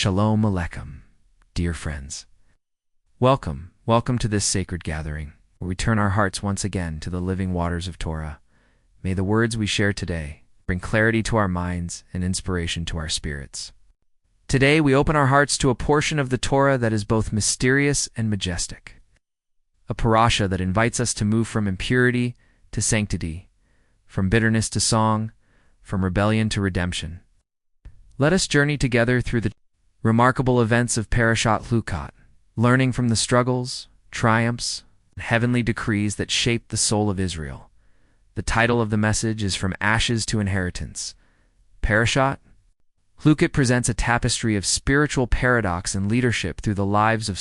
Shalom Aleichem, dear friends. Welcome to this sacred gathering, where we turn our hearts once again to the living waters of Torah. May the words we share today bring clarity to our minds and inspiration to our spirits. Today we open our hearts to a portion of the Torah that is both mysterious and majestic. A parasha that invites us to move from impurity to sanctity, from bitterness to song, from rebellion to redemption. Let us journey together through the remarkable events of Parashat Chukat, learning from the struggles, triumphs, and heavenly decrees that shaped the soul of Israel. The title of the message is From Ashes to Inheritance. Parashat Chukat presents a tapestry of spiritual paradox and leadership through the lives of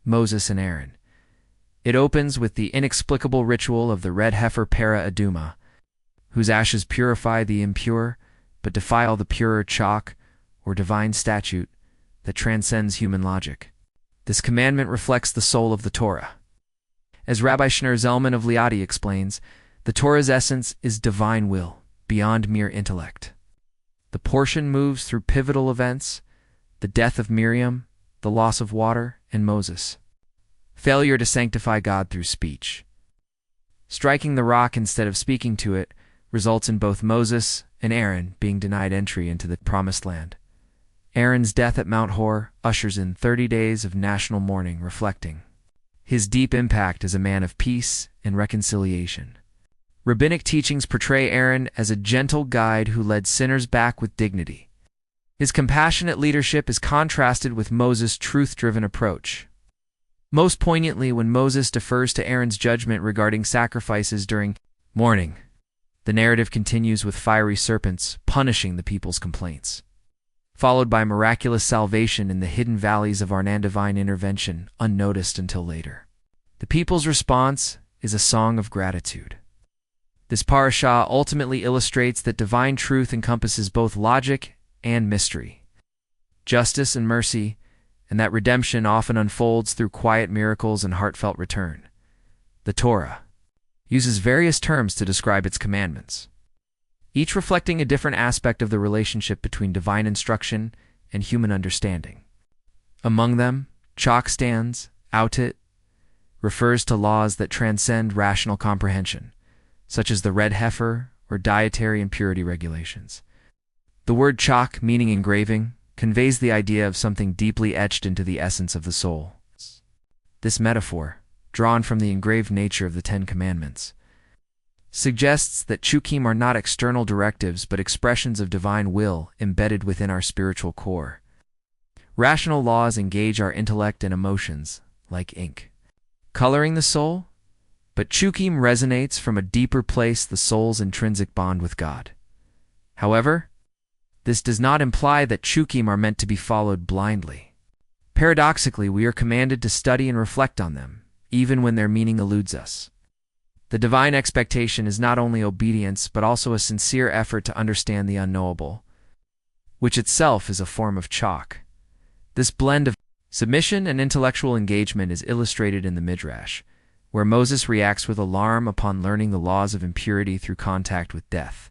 Moses and Aaron. It opens with the inexplicable ritual of the red heifer Para Aduma, whose ashes purify the impure but defile the purer chalk or divine statute that transcends human logic. This commandment reflects the soul of the Torah. As Rabbi Shneur Zalman of Liadi explains, the Torah's essence is divine will, beyond mere intellect. The portion moves through pivotal events: the death of Miriam, the loss of water, and Moses. Failure to sanctify God through speech. Striking the rock instead of speaking to it results in both Moses and Aaron being denied entry into the Promised Land. Aaron's death at Mount Hor ushers in 30 days of national mourning, reflecting his deep impact as a man of peace and reconciliation. Rabbinic teachings portray Aaron as a gentle guide who led sinners back with dignity. His compassionate leadership is contrasted with Moses' truth-driven approach. Most poignantly when Moses defers to Aaron's judgment regarding sacrifices during mourning. The narrative continues with fiery serpents punishing the people's complaints, followed by miraculous salvation in the hidden valleys of Arnan, divine intervention, unnoticed until later. The people's response is a song of gratitude. This parasha ultimately illustrates that divine truth encompasses both logic and mystery, justice and mercy, and that redemption often unfolds through quiet miracles and heartfelt return. The Torah uses various terms to describe its commandments, each reflecting a different aspect of the relationship between divine instruction and human understanding. Among them, chalk stands out. It refers to laws that transcend rational comprehension, such as the red heifer or dietary and purity regulations. The word chalk, meaning engraving, conveys the idea of something deeply etched into the essence of the soul. This metaphor, drawn from the engraved nature of the Ten Commandments, suggests that chukim are not external directives but expressions of divine will embedded within our spiritual core. Rational laws engage our intellect and emotions, like ink, coloring the soul, but chukim resonates from a deeper place, the soul's intrinsic bond with God. However, this does not imply that chukim are meant to be followed blindly. Paradoxically, we are commanded to study and reflect on them, even when their meaning eludes us. The divine expectation is not only obedience but also a sincere effort to understand the unknowable, which itself is a form of chalk. This blend of submission and intellectual engagement is illustrated in the Midrash, where Moses reacts with alarm upon learning the laws of impurity through contact with death.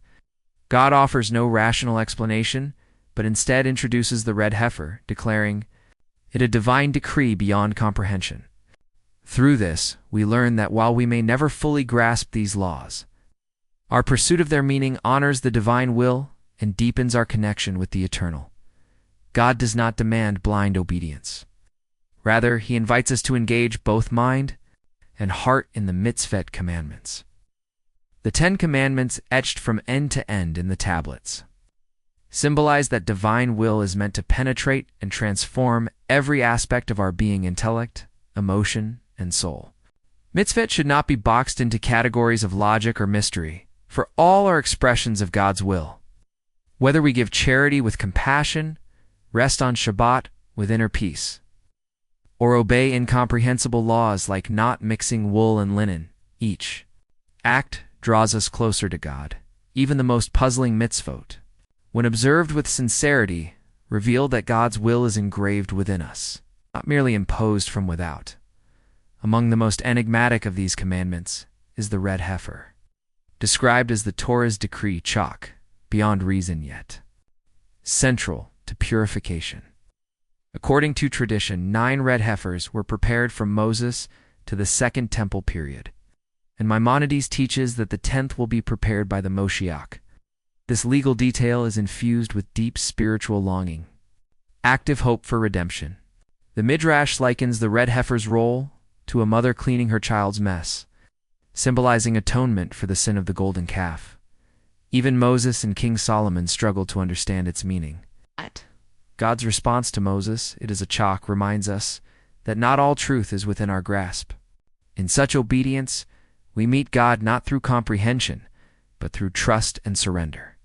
God offers no rational explanation, but instead introduces the red heifer, declaring it a divine decree beyond comprehension. Through this, we learn that while we may never fully grasp these laws, our pursuit of their meaning honors the divine will and deepens our connection with the eternal. God does not demand blind obedience. Rather, he invites us to engage both mind and heart in the mitzvot commandments. The Ten Commandments, etched from end to end in the tablets, symbolize that divine will is meant to penetrate and transform every aspect of our being: intellect, emotion, and soul. Mitzvot should not be boxed into categories of logic or mystery, for all are expressions of God's will. Whether we give charity with compassion, rest on Shabbat with inner peace, or obey incomprehensible laws like not mixing wool and linen, each act draws us closer to God. Even the most puzzling mitzvot, when observed with sincerity, reveal that God's will is engraved within us, not merely imposed from without. Among the most enigmatic of these commandments is the red heifer, described as the Torah's decree chalk, beyond reason yet central to purification. According to tradition, 9 red heifers were prepared from Moses to the Second Temple period, and Maimonides teaches that the 10th will be prepared by the Moshiach. This legal detail is infused with deep spiritual longing, active hope for redemption. The Midrash likens the red heifer's role to a mother cleaning her child's mess, symbolizing atonement for the sin of the golden calf. Even Moses and King Solomon struggled to understand its meaning. God's response to Moses, "It is a chalk," reminds us that not all truth is within our grasp. In such obedience, we meet God not through comprehension, but through trust and surrender.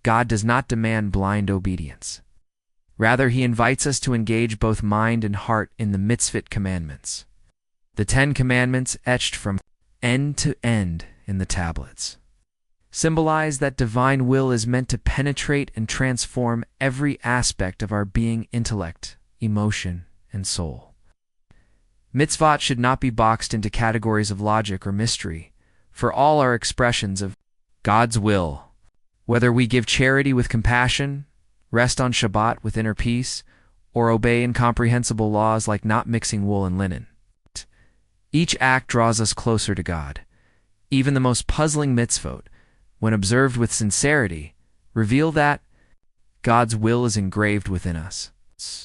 God does not demand blind obedience. Rather, he invites us to engage both mind and heart in the mitzvot commandments, the 10 commandments etched from end to end in the tablets, symbolize that divine will is meant to penetrate and transform every aspect of our being, intellect, emotion, and soul. Mitzvot should not be boxed into categories of logic or mystery, for all are expressions of God's will. Whether we give charity with compassion, rest on Shabbat with inner peace, or obey incomprehensible laws like not mixing wool and linen, each act draws us closer to God. Even the most puzzling mitzvot, when observed with sincerity, reveal that God's will is engraved within us,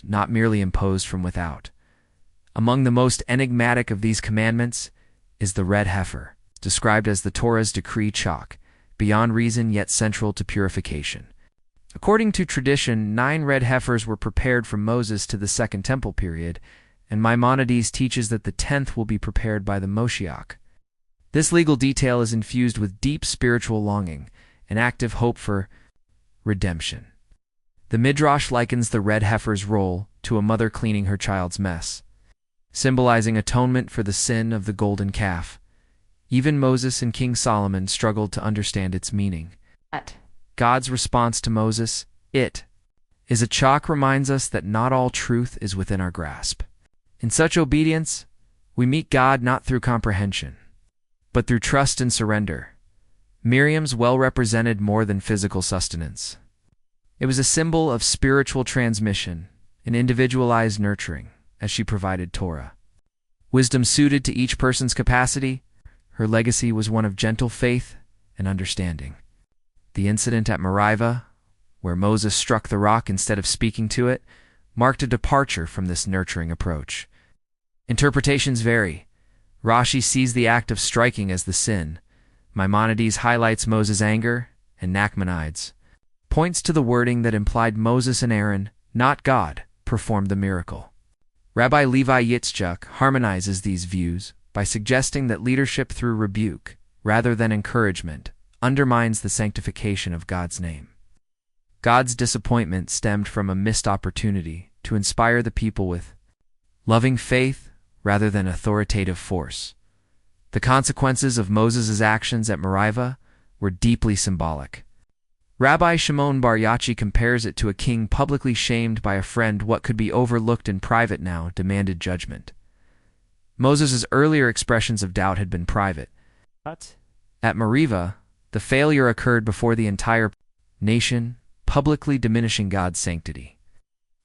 not merely imposed from without. Among the most enigmatic of these commandments is the red heifer, described as the Torah's decree chalk, beyond reason yet central to purification. According to tradition, 9 red heifers were prepared from Moses to the Second Temple period, and Maimonides teaches that the 10th will be prepared by the Moshiach. This legal detail is infused with deep spiritual longing, an active hope for redemption. The Midrash likens the red heifer's role to a mother cleaning her child's mess, symbolizing atonement for the sin of the golden calf. Even Moses and King Solomon struggled to understand its meaning. God's response to Moses, "It is a chalk," reminds us that not all truth is within our grasp. In such obedience, we meet God not through comprehension, but through trust and surrender. Miriam's well represented more than physical sustenance. It was a symbol of spiritual transmission and individualized nurturing as she provided Torah. Wisdom suited to each person's capacity, her legacy was one of gentle faith and understanding. The incident at Meribah, where Moses struck the rock instead of speaking to it, marked a departure from this nurturing approach. Interpretations vary. Rashi sees the act of striking as the sin. Maimonides highlights Moses' anger, and Nachmanides points to the wording that implied Moses and Aaron, not God, performed the miracle. Rabbi Levi Yitzchak harmonizes these views by suggesting that leadership through rebuke, rather than encouragement, undermines the sanctification of God's name. God's disappointment stemmed from a missed opportunity to inspire the people with loving faith rather than authoritative force. The consequences of Moses' actions at Meribah were deeply symbolic. Rabbi Shimon Bar Yochai compares it to a king publicly shamed by a friend. What could be overlooked in private now demanded judgment. Moses' earlier expressions of doubt had been private. At Meribah, the failure occurred before the entire nation, publicly diminishing God's sanctity.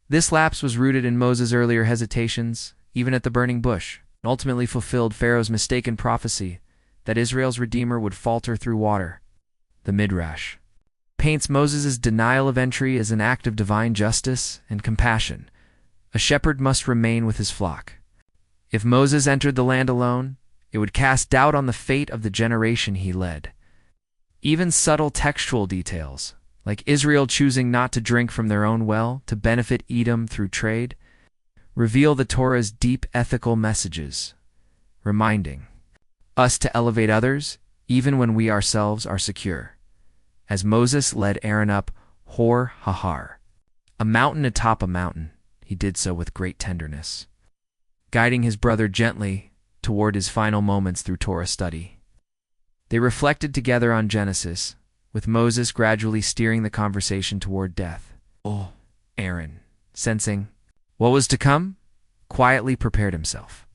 This lapse was rooted in Moses' earlier hesitations, even at the burning bush, and ultimately fulfilled Pharaoh's mistaken prophecy that Israel's Redeemer would falter through water. The Midrash paints Moses' denial of entry as an act of divine justice and compassion. A shepherd must remain with his flock. If Moses entered the land alone, it would cast doubt on the fate of the generation he led. Even subtle textual details, like Israel choosing not to drink from their own well to benefit Edom through trade, reveal the Torah's deep ethical messages, reminding us to elevate others even when we ourselves are secure. As Moses led Aaron up Hor Hahar, a mountain atop a mountain, he did so with great tenderness, guiding his brother gently toward his final moments through Torah study. They reflected together on Genesis, with Moses gradually steering the conversation toward death. Aaron, sensing what was to come, quietly prepared himself.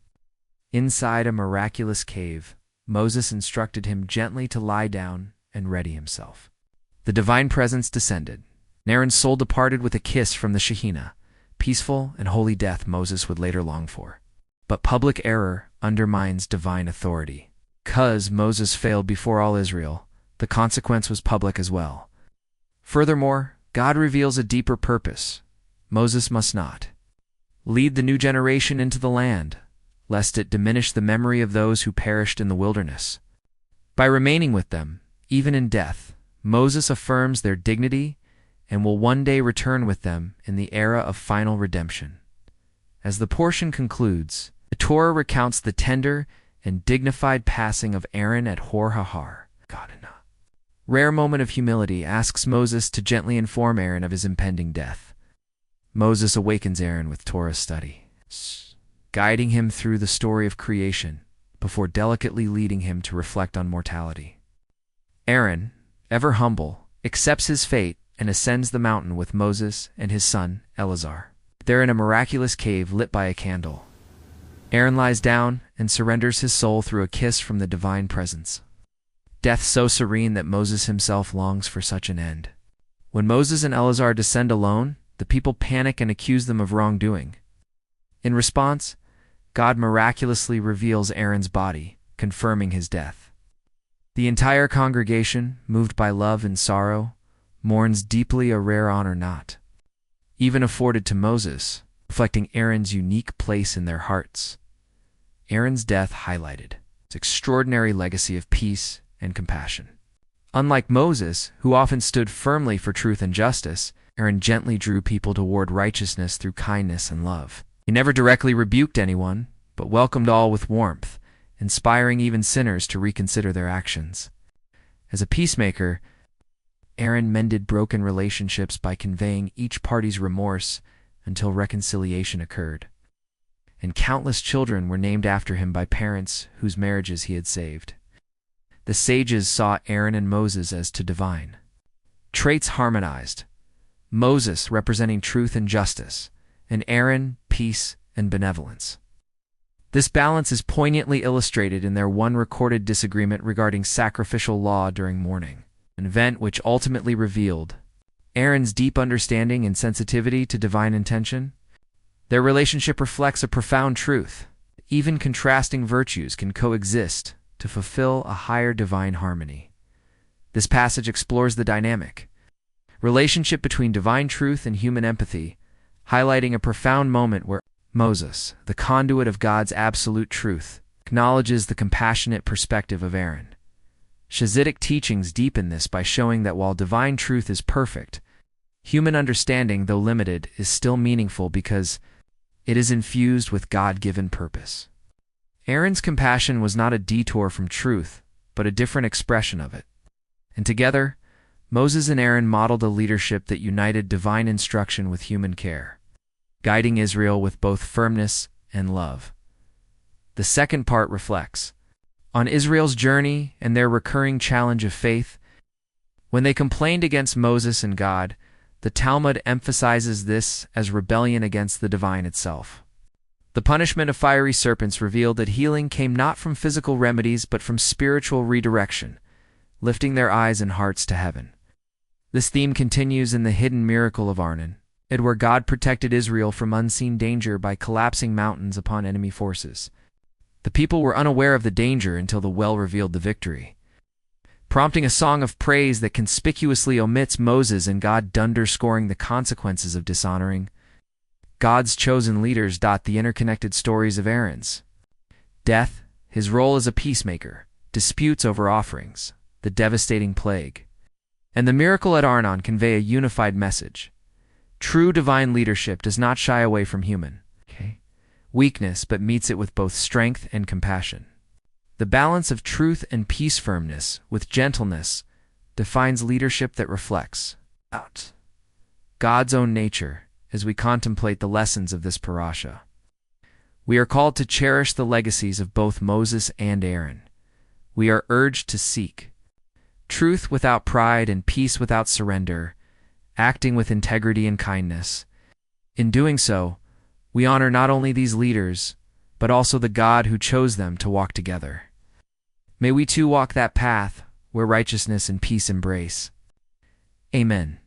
Inside a miraculous cave, Moses instructed him gently to lie down and ready himself. The divine presence descended. Aaron's soul departed with a kiss from the Shekhinah, peaceful and holy death Moses would later long for. But public error undermines divine authority. Because Moses failed before all Israel, the consequence was public as well. Furthermore, God reveals a deeper purpose. Moses must not lead the new generation into the land, lest it diminish the memory of those who perished in the wilderness. By remaining with them, even in death, Moses affirms their dignity and will one day return with them in the era of final redemption. As the portion concludes, the Torah recounts the tender and dignified passing of Aaron at Hor HaHar. Rare moment of humility asks Moses to gently inform Aaron of his impending death. Moses awakens Aaron with Torah study, guiding him through the story of creation before delicately leading him to reflect on mortality. Aaron, ever humble, accepts his fate and ascends the mountain with Moses and his son, Eleazar. They're in a miraculous cave lit by a candle. Aaron lies down and surrenders his soul through a kiss from the divine presence. Death so serene that Moses himself longs for such an end. When Moses and Eleazar descend alone, the people panic and accuse them of wrongdoing. In response, God miraculously reveals Aaron's body, confirming his death. The entire congregation, moved by love and sorrow, mourns deeply, a rare honor not even afforded to Moses, reflecting Aaron's unique place in their hearts. Aaron's death highlighted his extraordinary legacy of peace and compassion. Unlike Moses, who often stood firmly for truth and justice, Aaron gently drew people toward righteousness through kindness and love. He never directly rebuked anyone, but welcomed all with warmth, inspiring even sinners to reconsider their actions. As a peacemaker, Aaron mended broken relationships by conveying each party's remorse until reconciliation occurred. And countless children were named after him by parents whose marriages he had saved. The sages saw Aaron and Moses as two divine traits harmonized, Moses representing truth and justice, and Aaron peace and benevolence. This balance is poignantly illustrated in their one recorded disagreement regarding sacrificial law during mourning, an event which ultimately revealed Aaron's deep understanding and sensitivity to divine intention. Their relationship reflects a profound truth. Even contrasting virtues can coexist to fulfill a higher divine harmony. This passage explores the dynamic relationship between divine truth and human empathy, highlighting a profound moment where Moses, the conduit of God's absolute truth, acknowledges the compassionate perspective of Aaron. Chassidic teachings deepen this by showing that while divine truth is perfect, human understanding, though limited, is still meaningful because it is infused with God-given purpose. Aaron's compassion was not a detour from truth, but a different expression of it. And together, Moses and Aaron modeled a leadership that united divine instruction with human care, guiding Israel with both firmness and love. The second part reflects on Israel's journey and their recurring challenge of faith. When they complained against Moses and God, the Talmud emphasizes this as rebellion against the divine itself. The punishment of fiery serpents revealed that healing came not from physical remedies but from spiritual redirection, lifting their eyes and hearts to heaven. This theme continues in the hidden miracle of Arnon, where God protected Israel from unseen danger by collapsing mountains upon enemy forces. The people were unaware of the danger until the well revealed the victory, prompting a song of praise that conspicuously omits Moses and God, underscoring the consequences of dishonoring God's chosen leaders. The interconnected stories of Aaron's death, his role as a peacemaker, disputes over offerings, the devastating plague, and the miracle at Arnon convey a unified message. True divine leadership does not shy away from human weakness, but meets it with both strength and compassion. The balance of truth and peace, firmness with gentleness, defines leadership that reflects God's own nature. As we contemplate the lessons of this parasha, we are called to cherish the legacies of both Moses and Aaron. We are urged to seek truth without pride and peace without surrender, acting with integrity and kindness. In doing so, we honor not only these leaders, but also the God who chose them to walk together. May we too walk that path where righteousness and peace embrace. Amen.